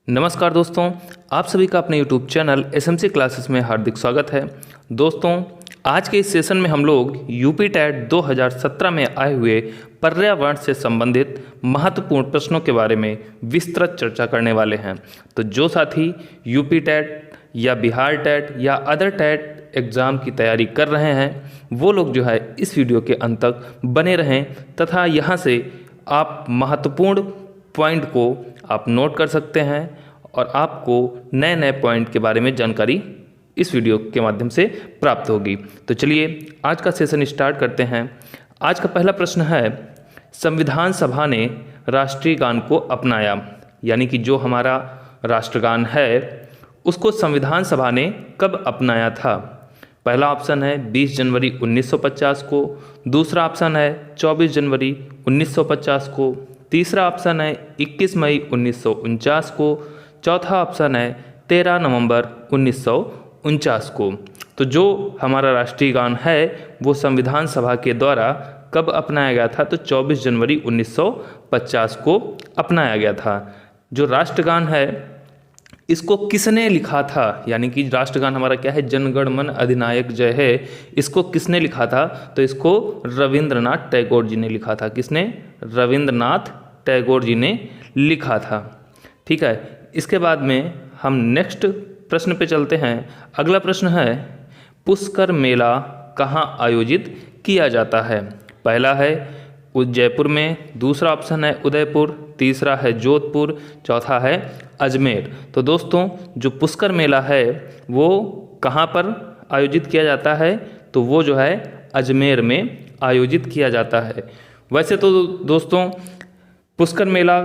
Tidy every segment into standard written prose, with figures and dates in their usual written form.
नमस्कार दोस्तों, आप सभी का अपने YouTube चैनल SMC क्लासेस में हार्दिक स्वागत है। दोस्तों, आज के इस सेशन में हम लोग यूपी टेट 2017 में आए हुए पर्यावरण से संबंधित महत्वपूर्ण प्रश्नों के बारे में विस्तृत चर्चा करने वाले हैं। तो जो साथी यूपी टेट या बिहार टेट या अदर टेट एग्ज़ाम की तैयारी कर रहे हैं वो लोग जो है इस वीडियो के अंत तक बने रहें तथा यहाँ से आप महत्वपूर्ण पॉइंट को आप नोट कर सकते हैं और आपको नए नए पॉइंट के बारे में जानकारी इस वीडियो के माध्यम से प्राप्त होगी। तो चलिए आज का सेशन स्टार्ट करते हैं। आज का पहला प्रश्न है, संविधान सभा ने राष्ट्रीय गान को अपनाया, यानी कि जो हमारा राष्ट्रगान है उसको संविधान सभा ने कब अपनाया था। पहला ऑप्शन है 20 जनवरी 1950 को, दूसरा ऑप्शन है 24 जनवरी 1950 को, तीसरा ऑप्शन है 21 मई 1949 को, चौथा ऑप्शन है 13 नवंबर 1949 को। तो जो हमारा राष्ट्रीय गान है वो संविधान सभा के द्वारा कब अपनाया गया था, तो 24 जनवरी 1950 को अपनाया गया था। जो राष्ट्रगान है इसको किसने लिखा था, यानी कि राष्ट्रगान हमारा क्या है, जन गण मन अधिनायक जय है, इसको किसने लिखा था, तो इसको रविंद्रनाथ टैगोर जी ने लिखा था। किसने? रविंद्रनाथ टैगोर जी ने लिखा था। ठीक है, इसके बाद में हम नेक्स्ट प्रश्न पे चलते हैं। अगला प्रश्न है, पुष्कर मेला कहाँ आयोजित किया जाता है। पहला है जयपुर में, दूसरा ऑप्शन है उदयपुर, तीसरा है जोधपुर, चौथा है अजमेर। तो दोस्तों, जो पुष्कर मेला है वो कहाँ पर आयोजित किया जाता है, तो वो जो है अजमेर में आयोजित किया जाता है। वैसे तो दोस्तों पुष्कर मेला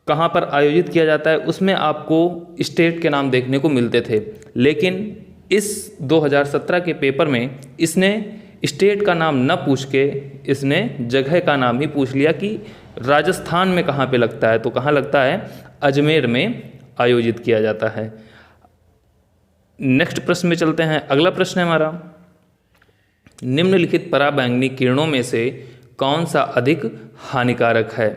कहाँ पर आयोजित किया जाता है उसमें आपको स्टेट के नाम देखने को मिलते थे, लेकिन इस 2017 के पेपर में इसने स्टेट का नाम न पूछ के इसने जगह का नाम ही पूछ लिया कि राजस्थान में कहाँ पे लगता है, तो कहाँ लगता है, अजमेर में आयोजित किया जाता है। नेक्स्ट प्रश्न में चलते हैं। अगला प्रश्न है हमारा, निम्नलिखित पराबैंगनी किरणों में से कौन सा अधिक हानिकारक है।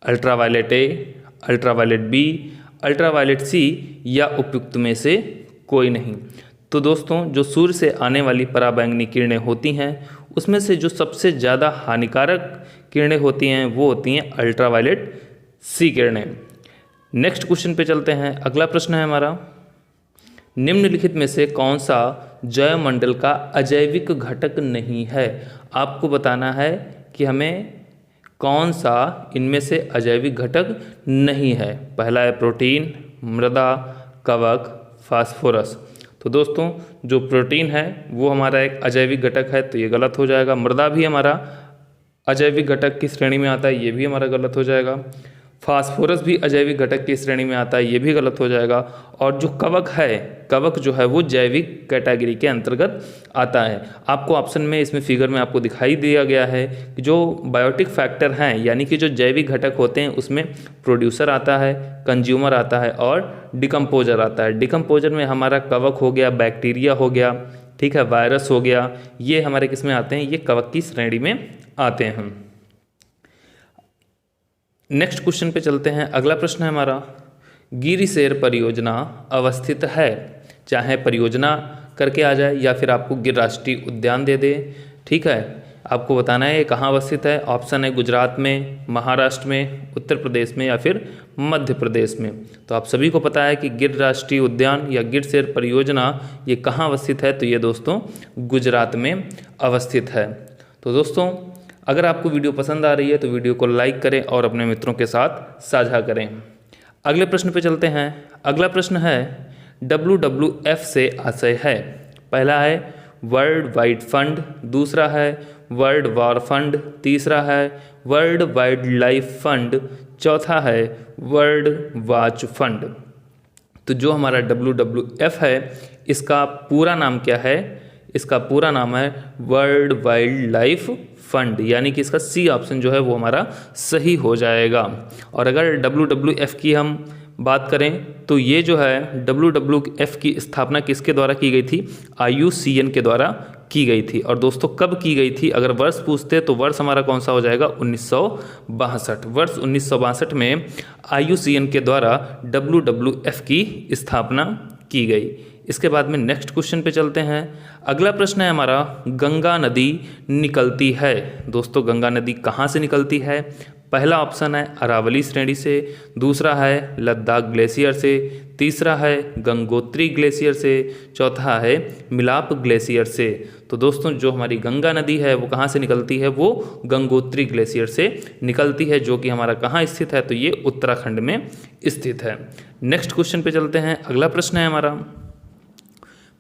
Ultraviolet A, ultraviolet B, ultraviolet C या उपयुक्त में से कोई नहीं। तो दोस्तों, जो सूर्य से आने वाली पराबैंगनी किरणें होती हैं उसमें से जो सबसे ज़्यादा हानिकारक किरणें होती हैं वो होती हैं अल्ट्रावायलेट सी किरणें। नेक्स्ट क्वेश्चन पे चलते हैं। अगला प्रश्न है हमारा, निम्नलिखित में से कौन सा जैवमंडल का अजैविक घटक नहीं है। आपको बताना है कि हमें कौन सा इनमें से अजैविक घटक नहीं है। पहला है प्रोटीन, मृदा, कवक, फास्फोरस। तो दोस्तों, जो प्रोटीन है वो हमारा एक अजैविक घटक है, तो ये गलत हो जाएगा। मृदा भी हमारा अजैविक घटक की श्रेणी में आता है, ये भी हमारा गलत हो जाएगा। फास्फोरस भी अजैविक घटक की श्रेणी में आता है, ये भी गलत हो जाएगा। और जो कवक है, कवक जो है वो जैविक कैटेगरी के अंतर्गत आता है। आपको ऑप्शन में इसमें फिगर में आपको दिखाई दिया गया है कि जो बायोटिक फैक्टर हैं, यानी कि जो जैविक घटक होते हैं उसमें प्रोड्यूसर आता है, कंज्यूमर आता है और डिकम्पोजर आता है। डिकम्पोजर में हमारा कवक हो गया, बैक्टीरिया हो गया, ठीक है, वायरस हो गया, ये हमारे किस में आते हैं, ये कवक की श्रेणी में आते हैं। नेक्स्ट क्वेश्चन पे चलते हैं। अगला प्रश्न है हमारा, गिरिसेर परियोजना अवस्थित है, चाहे परियोजना करके आ जाए या फिर आपको गिर राष्ट्रीय उद्यान दे दे, ठीक है, आपको बताना है ये कहाँ अवस्थित है। ऑप्शन है गुजरात में, महाराष्ट्र में, उत्तर प्रदेश में या फिर मध्य प्रदेश में। तो आप सभी को पता है कि गिर राष्ट्रीय उद्यान या गिरसेर परियोजना ये कहाँ अवस्थित है, तो ये दोस्तों गुजरात में अवस्थित है। तो दोस्तों, अगर आपको वीडियो पसंद आ रही है तो वीडियो को लाइक करें और अपने मित्रों के साथ साझा करें। अगले प्रश्न पे चलते हैं। अगला प्रश्न है, WWF से आशय है। पहला है वर्ल्ड वाइड फंड, दूसरा है वर्ल्ड वार फंड, तीसरा है वर्ल्ड वाइल्ड लाइफ फंड, चौथा है वर्ल्ड वाच फंड। तो जो हमारा WWF है इसका पूरा नाम क्या है, इसका पूरा नाम है वर्ल्ड वाइल्ड लाइफ फंड, यानी कि इसका सी ऑप्शन जो है वो हमारा सही हो जाएगा। और अगर WWF की हम बात करें तो ये जो है WWF की स्थापना किसके द्वारा की गई थी, IUCN के द्वारा की गई थी। और दोस्तों कब की गई थी, अगर वर्ष पूछते तो वर्ष हमारा कौन सा हो जाएगा, 1962। वर्ष 1962 में IUCN के द्वारा WWF की स्थापना की गई। इसके बाद में नेक्स्ट क्वेश्चन पे चलते हैं। अगला प्रश्न है हमारा, गंगा नदी निकलती है। दोस्तों गंगा नदी कहाँ से निकलती है? पहला ऑप्शन है अरावली श्रेणी से, दूसरा है लद्दाख ग्लेशियर से, तीसरा है गंगोत्री ग्लेशियर से, चौथा है मिलाप ग्लेशियर से। तो दोस्तों जो हमारी गंगा नदी है वो कहाँ से निकलती है, वो गंगोत्री ग्लेशियर से निकलती है, जो कि हमारा कहाँ स्थित है, तो ये उत्तराखंड में स्थित है। नेक्स्ट क्वेश्चन पे चलते हैं। अगला प्रश्न है हमारा,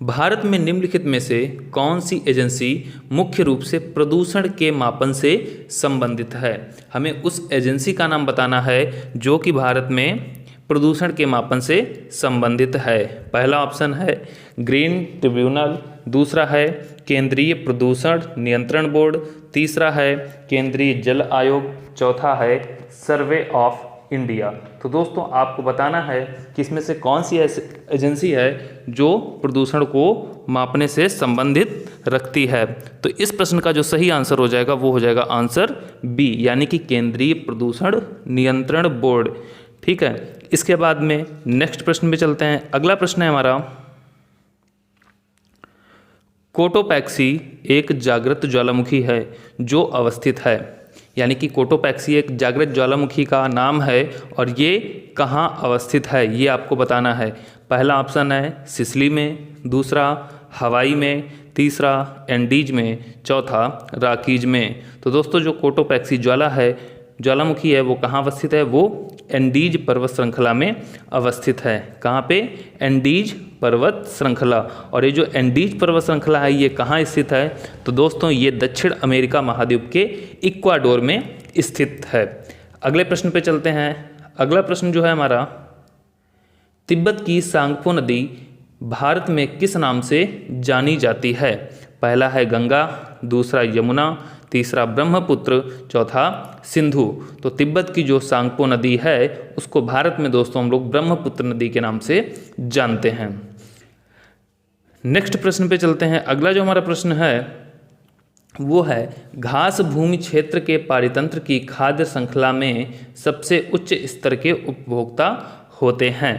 भारत में निम्नलिखित में से कौन सी एजेंसी मुख्य रूप से प्रदूषण के मापन से संबंधित है? हमें उस एजेंसी का नाम बताना है जो कि भारत में प्रदूषण के मापन से संबंधित है। पहला ऑप्शन है ग्रीन ट्रिब्यूनल, दूसरा है केंद्रीय प्रदूषण नियंत्रण बोर्ड, तीसरा है केंद्रीय जल आयोग, चौथा है सर्वे ऑफ इंडिया। तो दोस्तों आपको बताना है कि इसमें से कौन सी एजेंसी है जो प्रदूषण को मापने से संबंधित रखती है। तो इस प्रश्न का जो सही आंसर हो जाएगा वो हो जाएगा आंसर बी, यानी कि केंद्रीय प्रदूषण नियंत्रण बोर्ड। ठीक है, इसके बाद में नेक्स्ट प्रश्न पे चलते हैं। अगला प्रश्न है हमारा, कोटोपैक्सी एक जागृत ज्वालामुखी है जो अवस्थित है, यानी कि कोटोपैक्सी एक जागृत ज्वालामुखी का नाम है और ये कहाँ अवस्थित है ये आपको बताना है। पहला ऑप्शन है सिसिली में, दूसरा हवाई में, तीसरा एंडीज में, चौथा रॉकीज में। तो दोस्तों जो कोटोपैक्सी ज्वालामुखी है वो कहाँ अवस्थित है, वो एंडीज पर्वत श्रृंखला में अवस्थित है। कहाँ पे, एंडीज पर्वत श्रृंखला। और ये जो एंडीज पर्वत श्रृंखला है ये कहाँ स्थित है, तो दोस्तों ये दक्षिण अमेरिका महाद्वीप के इक्वाडोर में स्थित है। अगले प्रश्न पे चलते हैं। अगला प्रश्न जो है हमारा, तिब्बत की सांगपो नदी भारत में किस नाम से जानी जाती है? पहला है गंगा, दूसरा यमुना, तीसरा ब्रह्मपुत्र, चौथा सिंधु। तो तिब्बत की जो सांगपो नदी है उसको भारत में दोस्तों हम लोग ब्रह्मपुत्र नदी के नाम से जानते हैं। नेक्स्ट प्रश्न पे चलते हैं। अगला जो हमारा प्रश्न है वो है, घास भूमि क्षेत्र के पारितंत्र की खाद्य श्रृंखला में सबसे उच्च स्तर के उपभोक्ता होते हैं।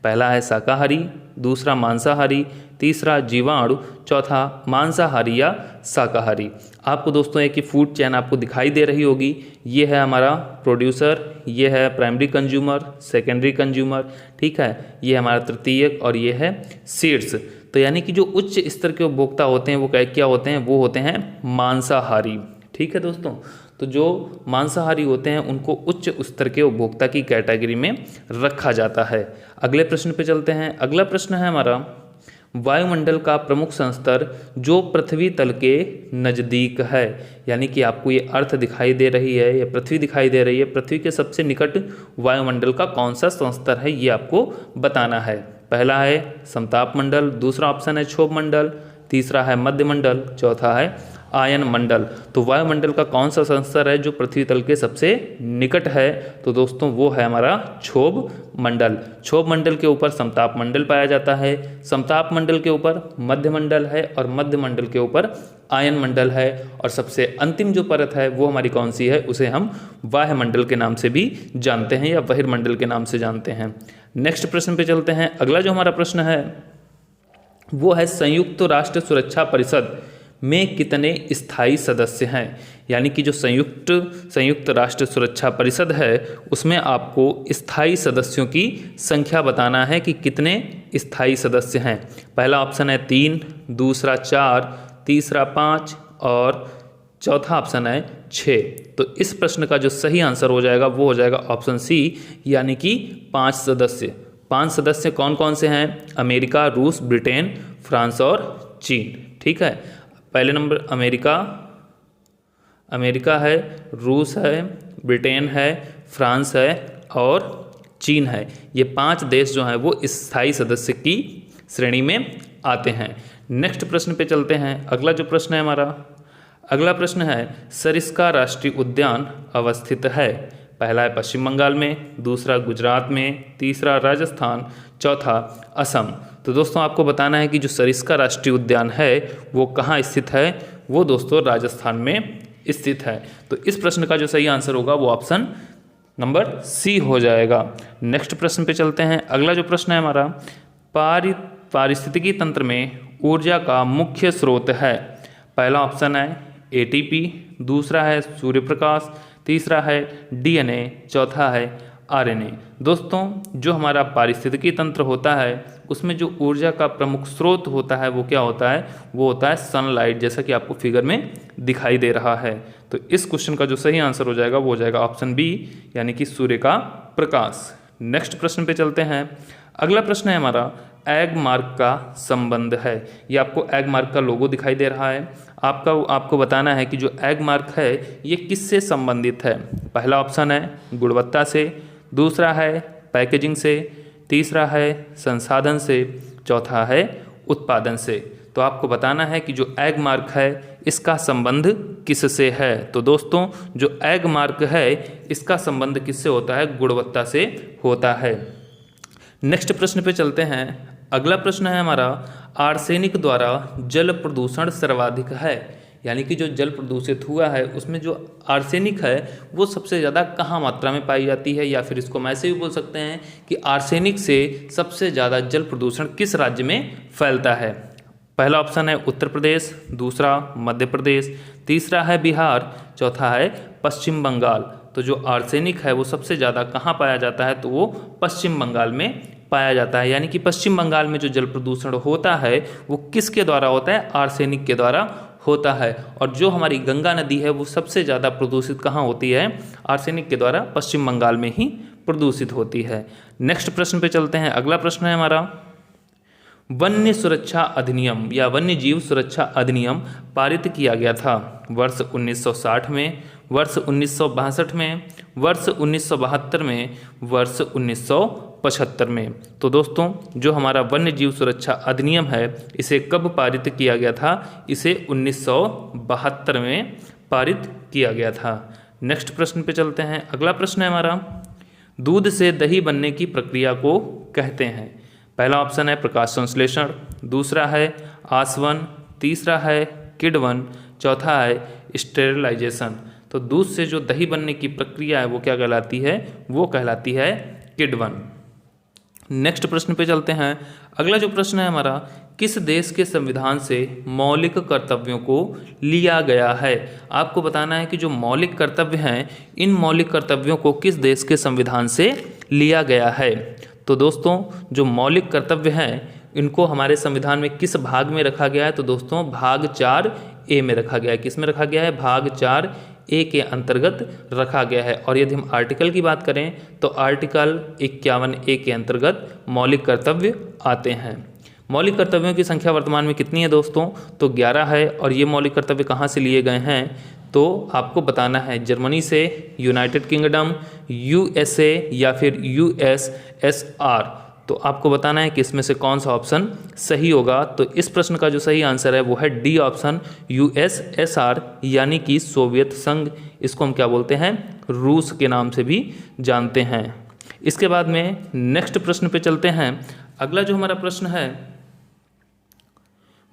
पहला है शाकाहारी, दूसरा मांसाहारी, तीसरा जीवाणु, चौथा मांसाहारी या शाकाहारी। आपको दोस्तों एक ही फूड चेन आपको दिखाई दे रही होगी। ये है हमारा प्रोड्यूसर, ये है प्राइमरी कंज्यूमर, सेकेंडरी कंज्यूमर, ठीक है, ये हमारा तृतीयक और ये है सीड्स। तो यानी कि जो उच्च स्तर के उपभोक्ता होते हैं वो क्या होते हैं, वो होते हैं मांसाहारी। ठीक है दोस्तों, तो जो मांसाहारी होते हैं उनको उच्च स्तर के उपभोक्ता की कैटेगरी में रखा जाता है। अगले प्रश्न पे चलते हैं। अगला प्रश्न है हमारा, वायुमंडल का प्रमुख संस्तर जो पृथ्वी तल के नज़दीक है, यानी कि आपको ये अर्थ दिखाई दे रही है या पृथ्वी दिखाई दे रही है, पृथ्वी के सबसे निकट वायुमंडल का कौन सा संस्तर है ये आपको बताना है। पहला है समताप मंडल, दूसरा ऑप्शन है क्षोभ मंडल, तीसरा है मध्य मंडल, चौथा है आयन मंडल। तो वायुमंडल का कौन सा संस्तर है जो पृथ्वी तल के सबसे निकट है, तो दोस्तों वो है हमारा क्षोभ मंडल। क्षोभ मंडल के ऊपर समताप मंडल पाया जाता है, समताप मंडल के ऊपर मध्य मंडल है और मध्य मंडल के ऊपर आयन मंडल है, और सबसे अंतिम जो परत है वो हमारी कौन सी है, उसे हम वायुमंडल के नाम से भी जानते हैं या बहिर्मंडल के नाम से जानते हैं। नेक्स्ट प्रश्न पे चलते हैं। अगला जो हमारा प्रश्न है वो है, संयुक्त राष्ट्र सुरक्षा परिषद में कितने स्थायी सदस्य हैं, यानी कि जो संयुक्त राष्ट्र सुरक्षा परिषद है उसमें आपको स्थायी सदस्यों की संख्या बताना है कि कितने स्थायी सदस्य हैं। पहला ऑप्शन है 3, दूसरा 4, तीसरा 5 और चौथा ऑप्शन है 6। तो इस प्रश्न का जो सही आंसर हो जाएगा वो हो जाएगा ऑप्शन सी, यानी कि 5 सदस्य। 5 सदस्य कौन कौन से हैं, अमेरिका, रूस, ब्रिटेन, फ्रांस और चीन। ठीक है, पहले नंबर अमेरिका है, रूस है, ब्रिटेन है, फ्रांस है और चीन है। ये 5 देश जो हैं वो स्थायी सदस्य की श्रेणी में आते हैं। नेक्स्ट प्रश्न पे चलते हैं। अगला जो प्रश्न है हमारा, अगला प्रश्न है, सरिस्का राष्ट्रीय उद्यान अवस्थित है। पहला है पश्चिम बंगाल में, दूसरा गुजरात में, तीसरा राजस्थान, चौथा असम। तो दोस्तों आपको बताना है कि जो सरिस्का राष्ट्रीय उद्यान है वो कहाँ स्थित है, वो दोस्तों राजस्थान में स्थित है। तो इस प्रश्न का जो सही आंसर होगा वो ऑप्शन नंबर सी हो जाएगा। नेक्स्ट प्रश्न पे चलते हैं। अगला जो प्रश्न है हमारा, पारिस्थितिकी तंत्र में ऊर्जा का मुख्य स्रोत है। पहला ऑप्शन है एटीपी, दूसरा है सूर्य प्रकाश, तीसरा है डीएनए, चौथा है आरएनए। दोस्तों जो हमारा पारिस्थितिकी तंत्र होता है उसमें जो ऊर्जा का प्रमुख स्रोत होता है वो क्या होता है, वो होता है सनलाइट, जैसा कि आपको फिगर में दिखाई दे रहा है। तो इस क्वेश्चन का जो सही आंसर हो जाएगा वो हो जाएगा ऑप्शन बी, यानी कि सूर्य का प्रकाश। नेक्स्ट प्रश्न पे चलते हैं। अगला प्रश्न है हमारा, एग मार्क का संबंध है। ये आपको एग मार्क का लोगो दिखाई दे रहा है। आपको बताना है कि जो एग मार्क है ये किससे संबंधित है। पहला ऑप्शन है गुणवत्ता से, दूसरा है पैकेजिंग से, तीसरा है संसाधन से, चौथा है उत्पादन से। तो आपको बताना है कि जो एग मार्क है इसका संबंध किससे है। तो दोस्तों जो एग मार्क है इसका संबंध किससे होता है, गुणवत्ता से होता है। नेक्स्ट प्रश्न पे चलते हैं। अगला प्रश्न है हमारा, आर्सेनिक द्वारा जल प्रदूषण सर्वाधिक है। यानी कि जो जल प्रदूषित हुआ है उसमें जो आर्सेनिक है वो सबसे ज़्यादा कहाँ मात्रा में पाई जाती है, या फिर इसको हम ऐसे भी बोल सकते हैं कि आर्सेनिक से सबसे ज़्यादा जल प्रदूषण किस राज्य में फैलता है। पहला ऑप्शन है उत्तर प्रदेश, दूसरा मध्य प्रदेश, तीसरा है बिहार, चौथा है पश्चिम बंगाल। तो जो आर्सेनिक है वो सबसे ज़्यादा कहाँ पाया जाता है, तो वो पश्चिम बंगाल में पाया जाता है। यानी कि पश्चिम बंगाल में जो जल प्रदूषण होता है वो किसके द्वारा होता है, आर्सेनिक के द्वारा होता है। और जो हमारी गंगा नदी है वो सबसे ज़्यादा प्रदूषित कहाँ होती है, आर्सेनिक के द्वारा पश्चिम बंगाल में ही प्रदूषित होती है। नेक्स्ट प्रश्न पे चलते हैं। अगला प्रश्न है हमारा, वन्य सुरक्षा अधिनियम या वन्य जीव सुरक्षा अधिनियम पारित किया गया था वर्ष 1960 में, वर्ष 1962 में, वर्ष 1972 में, वर्ष 1975 में। तो दोस्तों जो हमारा वन्य जीव सुरक्षा अधिनियम है इसे कब पारित किया गया था, इसे 1972 में पारित किया गया था। नेक्स्ट प्रश्न पे चलते हैं। अगला प्रश्न है हमारा, दूध से दही बनने की प्रक्रिया को कहते हैं। पहला ऑप्शन है प्रकाश संश्लेषण, दूसरा है आसवन, तीसरा है किण्वन, चौथा है स्टेरिलाइजेशन। तो दूध से जो दही बनने की प्रक्रिया है वो क्या कहलाती है, वो कहलाती है किण्वन। नेक्स्ट प्रश्न पे चलते हैं। अगला जो प्रश्न है हमारा, किस देश के संविधान से मौलिक कर्तव्यों को लिया गया है। आपको बताना है कि जो मौलिक कर्तव्य हैं इन मौलिक कर्तव्यों को किस देश के संविधान से लिया गया है। तो दोस्तों जो मौलिक कर्तव्य हैं इनको हमारे संविधान में किस भाग में रखा गया है, तो दोस्तों भाग 4A में रखा गया है। किस में रखा गया है, भाग 4A के अंतर्गत रखा गया है। और यदि हम आर्टिकल की बात करें तो आर्टिकल 51A के अंतर्गत मौलिक कर्तव्य आते हैं। मौलिक कर्तव्यों की संख्या वर्तमान में कितनी है दोस्तों, तो 11 है। और ये मौलिक कर्तव्य कहाँ से लिए गए हैं, तो आपको बताना है जर्मनी से, यूनाइटेड किंगडम, USA या फिर USSR। तो आपको बताना है कि इसमें से कौन सा ऑप्शन सही होगा। तो इस प्रश्न का जो सही आंसर है वो है डी ऑप्शन, USSR यानी कि सोवियत संघ। इसको हम क्या बोलते हैं, रूस के नाम से भी जानते हैं। इसके बाद में नेक्स्ट प्रश्न पे चलते हैं। अगला जो हमारा प्रश्न है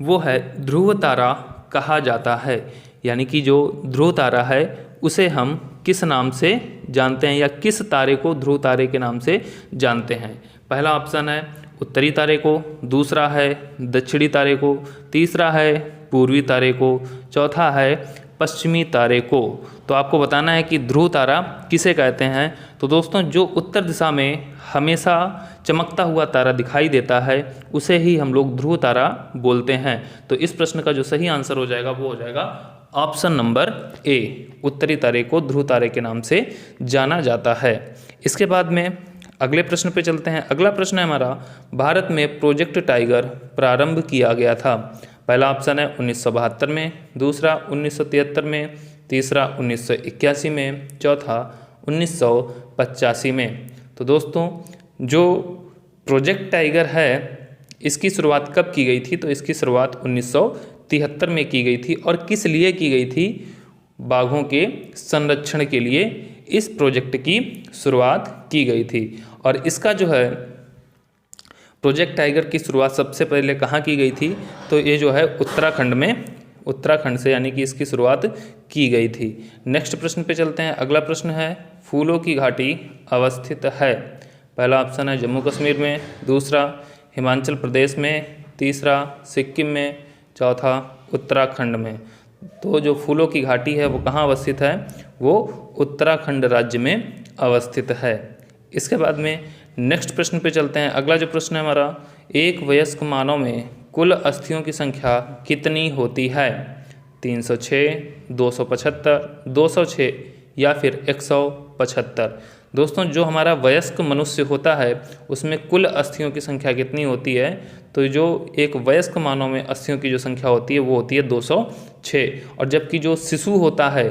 वो है ध्रुव तारा कहा जाता है। यानी कि जो ध्रुव तारा है उसे हम किस नाम से जानते हैं, या किस तारे को ध्रुव तारे के नाम से जानते हैं। पहला ऑप्शन है उत्तरी तारे को, दूसरा है दक्षिणी तारे को, तीसरा है पूर्वी तारे को, चौथा है पश्चिमी तारे को। तो आपको बताना है कि ध्रुव तारा किसे कहते हैं। तो दोस्तों जो उत्तर दिशा में हमेशा चमकता हुआ तारा दिखाई देता है उसे ही हम लोग ध्रुव तारा बोलते हैं। तो इस प्रश्न का जो सही आंसर हो जाएगा वो हो जाएगा ऑप्शन नंबर A, उत्तरी तारे को ध्रुव तारे के नाम से जाना जाता है। इसके बाद में अगले प्रश्न पे चलते हैं। अगला प्रश्न है हमारा, भारत में प्रोजेक्ट टाइगर प्रारंभ किया गया था। पहला ऑप्शन है 1972 में, दूसरा 1973 में, तीसरा 1981 में, चौथा 1985 में। तो दोस्तों जो प्रोजेक्ट टाइगर है इसकी शुरुआत कब की गई थी, तो इसकी शुरुआत 1973 में की गई थी। और किस लिए की गई थी, बाघों के संरक्षण के लिए इस प्रोजेक्ट की शुरुआत की गई थी। और इसका जो है प्रोजेक्ट टाइगर की शुरुआत सबसे पहले कहाँ की गई थी? तो ये जो है उत्तराखंड में, उत्तराखंड से यानी कि इसकी शुरुआत की गई थी। नेक्स्ट प्रश्न पे चलते हैं। अगला प्रश्न है, फूलों की घाटी अवस्थित है? पहला ऑप्शन है जम्मू कश्मीर में, दूसरा हिमाचल प्रदेश में, तीसरा सिक्किम में, चौथा उत्तराखंड में। तो जो फूलों की घाटी है वो कहाँ अवस्थित है? वो उत्तराखंड राज्य में अवस्थित है। इसके बाद में नेक्स्ट प्रश्न पे चलते हैं। अगला जो प्रश्न है हमारा, एक वयस्क मानव में कुल अस्थियों की संख्या कितनी होती है? 306, 275, 206 या फिर 175। दोस्तों जो हमारा वयस्क मनुष्य होता है उसमें कुल अस्थियों की संख्या कितनी होती है? तो जो एक वयस्क मानव में अस्थियों की जो संख्या होती है वो होती है 206। और जबकि जो शिशु होता है,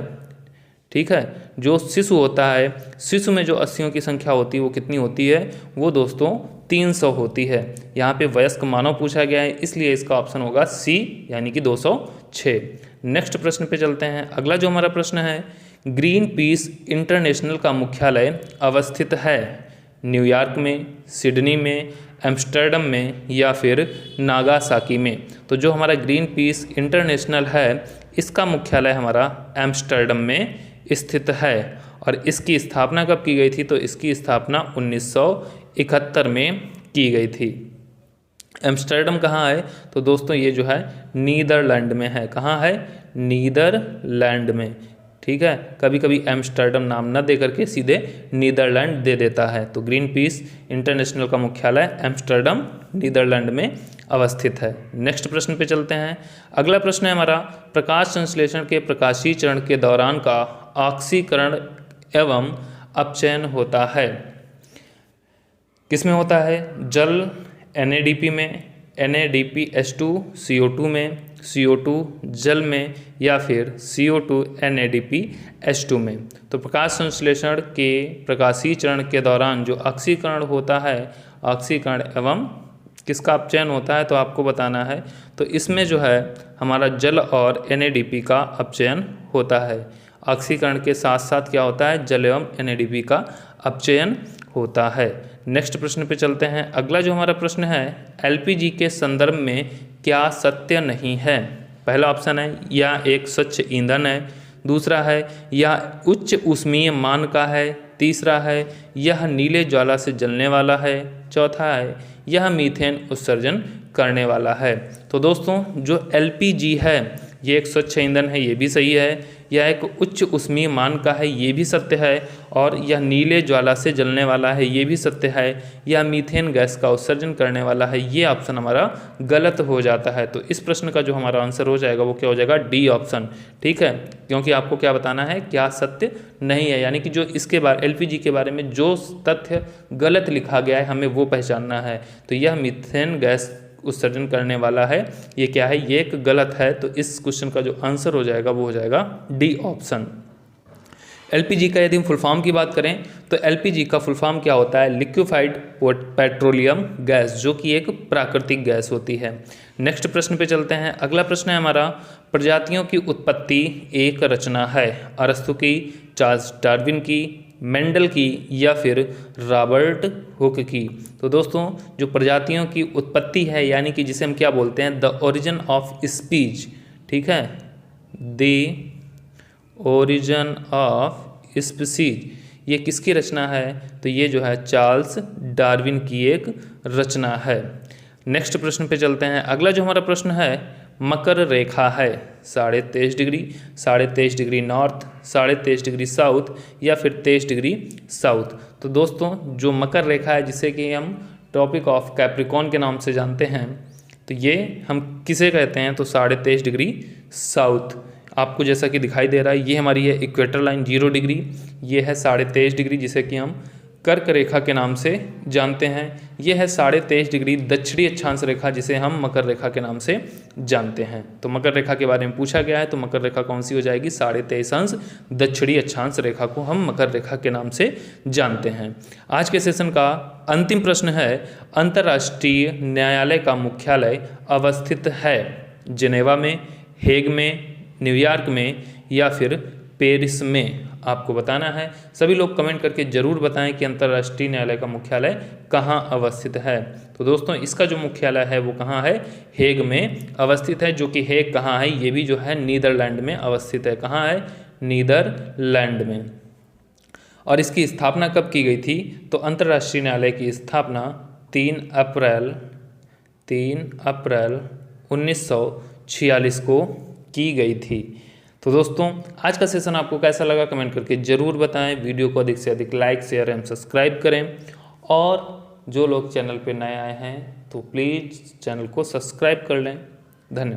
ठीक है, जो शिशु होता है, शिशु में जो अस्थियों की संख्या होती है वो कितनी होती है? वो दोस्तों 300 होती है। यहाँ पे वयस्क मानव पूछा गया है, इसलिए इसका ऑप्शन होगा सी यानी कि 206। नेक्स्ट प्रश्न पे चलते हैं। अगला जो हमारा प्रश्न है, ग्रीन पीस इंटरनेशनल का मुख्यालय अवस्थित है? न्यूयॉर्क में, सिडनी में, एम्स्टर्डम में या फिर नागासाकी में? तो जो हमारा ग्रीन पीस इंटरनेशनल है इसका मुख्यालय हमारा एम्स्टर्डम में स्थित है। और इसकी स्थापना कब की गई थी? तो इसकी स्थापना 1971 में की गई थी। एम्स्टर्डम कहाँ है? तो दोस्तों ये जो है नीदरलैंड में है। कहाँ है? नीदरलैंड में। ठीक है, कभी कभी एम्स्टर्डम नाम न दे करके सीधे नीदरलैंड दे देता है। तो ग्रीन पीस इंटरनेशनल का मुख्यालय एम्स्टर्डम नीदरलैंड में अवस्थित है। नेक्स्ट प्रश्न पे चलते हैं। अगला प्रश्न है हमारा, प्रकाश संश्लेषण के प्रकाशीय चरण के दौरान का ऑक्सीकरण एवं अपचयन होता है? किसमें होता है? जल NADP में, NADPH2 CO2 में, CO2 जल में या फिर CO2 NADPH2 में। तो प्रकाश संश्लेषण के प्रकाशीय चरण के दौरान जो ऑक्सीकरण होता है, ऑक्सीकरण एवं किसका अपचयन होता है? तो आपको बताना है। तो इसमें जो है हमारा जल और NADP का अपचयन होता है। ऑक्सीकरण के साथ साथ क्या होता है? जल एवं NADP का अपचयन होता है। नेक्स्ट प्रश्न पे चलते हैं। अगला जो हमारा प्रश्न है, LPG के संदर्भ में क्या सत्य नहीं है? पहला ऑप्शन है या एक स्वच्छ ईंधन है, दूसरा है या उच्च ऊष्मीय मान का है, तीसरा है यह नीले ज्वाला से जलने वाला है, चौथा है यह मीथेन उत्सर्जन करने वाला है। तो दोस्तों जो LPG है ये एक स्वच्छ ईंधन है, ये भी सही है। यह एक उच्च ऊष्मीय मान का है, ये भी सत्य है। और यह नीले ज्वाला से जलने वाला है, ये भी सत्य है। यह मीथेन गैस का उत्सर्जन करने वाला है, ये ऑप्शन हमारा गलत हो जाता है। तो इस प्रश्न का जो हमारा आंसर हो जाएगा वो क्या हो जाएगा? D option. ठीक है, क्योंकि आपको क्या बताना है? क्या सत्य नहीं है, यानी कि जो इसके बारे LPG के बारे में जो तथ्य गलत लिखा गया है हमें वो पहचानना है। तो यह मीथेन गैस उत्सर्जन करने वाला है, ये क्या है? ये एक गलत है। तो इस क्वेश्चन का जो आंसर हो जाएगा वो हो जाएगा डी ऑप्शन। LPG का यदि हम फुल फॉर्म की बात करें तो LPG का फुल फॉर्म क्या होता है? लिक्विफाइड पेट्रोलियम गैस, जो कि एक प्राकृतिक गैस होती है। नेक्स्ट प्रश्न पे चलते हैं। अगला प्रश्न है हमारा, प्रजातियों की उत्पत्ति एक रचना है? अरस्तु की, चार्ल्स डार्विन की, मेंडल की या फिर रॉबर्ट हुक की? तो दोस्तों जो प्रजातियों की उत्पत्ति है यानी कि जिसे हम क्या बोलते हैं? The origin of speech. ठीक है, द ओरिजिन ऑफ स्पीसीज, ये किसकी रचना है? तो ये जो है चार्ल्स डार्विन की एक रचना है। नेक्स्ट प्रश्न पे चलते हैं। अगला जो हमारा प्रश्न है, मकर रेखा है 23.5 degree, 23.5 degree north, 23.5 degree south या फिर 23 डिग्री साउथ? तो दोस्तों जो मकर रेखा है जिसे कि हम टॉपिक ऑफ कैप्रिकॉर्न के नाम से जानते हैं, तो ये हम किसे कहते हैं? तो 23.5 डिग्री साउथ। आपको जैसा कि दिखाई दे रहा है ये हमारी है इक्वेटर लाइन 0 डिग्री, ये है 23.5 डिग्री जिसे कि हम कर्क रेखा के नाम से जानते हैं। ये है 23.5 डिग्री दक्षिणी अक्षांश रेखा जिसे हम मकर रेखा के नाम से जानते हैं। तो मकर रेखा के बारे में पूछा गया है, तो मकर रेखा कौन सी हो जाएगी? 23.5 दक्षिणी अक्षांश रेखा को हम मकर रेखा के नाम से जानते हैं। आज के सेशन का अंतिम प्रश्न है, अंतर्राष्ट्रीय न्यायालय का मुख्यालय अवस्थित है? जिनेवा में, हेग में, न्यूयॉर्क में या फिर पेरिस में? आपको बताना है। सभी लोग कमेंट करके ज़रूर बताएं कि अंतर्राष्ट्रीय न्यायालय का मुख्यालय कहाँ अवस्थित है। तो दोस्तों इसका जो मुख्यालय है वो कहाँ है, हेग में अवस्थित है, जो कि हेग कहाँ है, ये भी जो है नीदरलैंड में अवस्थित है। कहाँ है, नीदरलैंड में। और इसकी स्थापना कब की गई थी, तो अंतर्राष्ट्रीय न्यायालय की स्थापना 3 अप्रैल 1946 को की गई थी। तो दोस्तों आज का सेशन आपको कैसा लगा कमेंट करके ज़रूर बताएं। वीडियो को अधिक से अधिक लाइक शेयर एवं सब्सक्राइब करें, और जो लोग चैनल पर नए आए हैं तो प्लीज़ चैनल को सब्सक्राइब कर लें। धन्यवाद।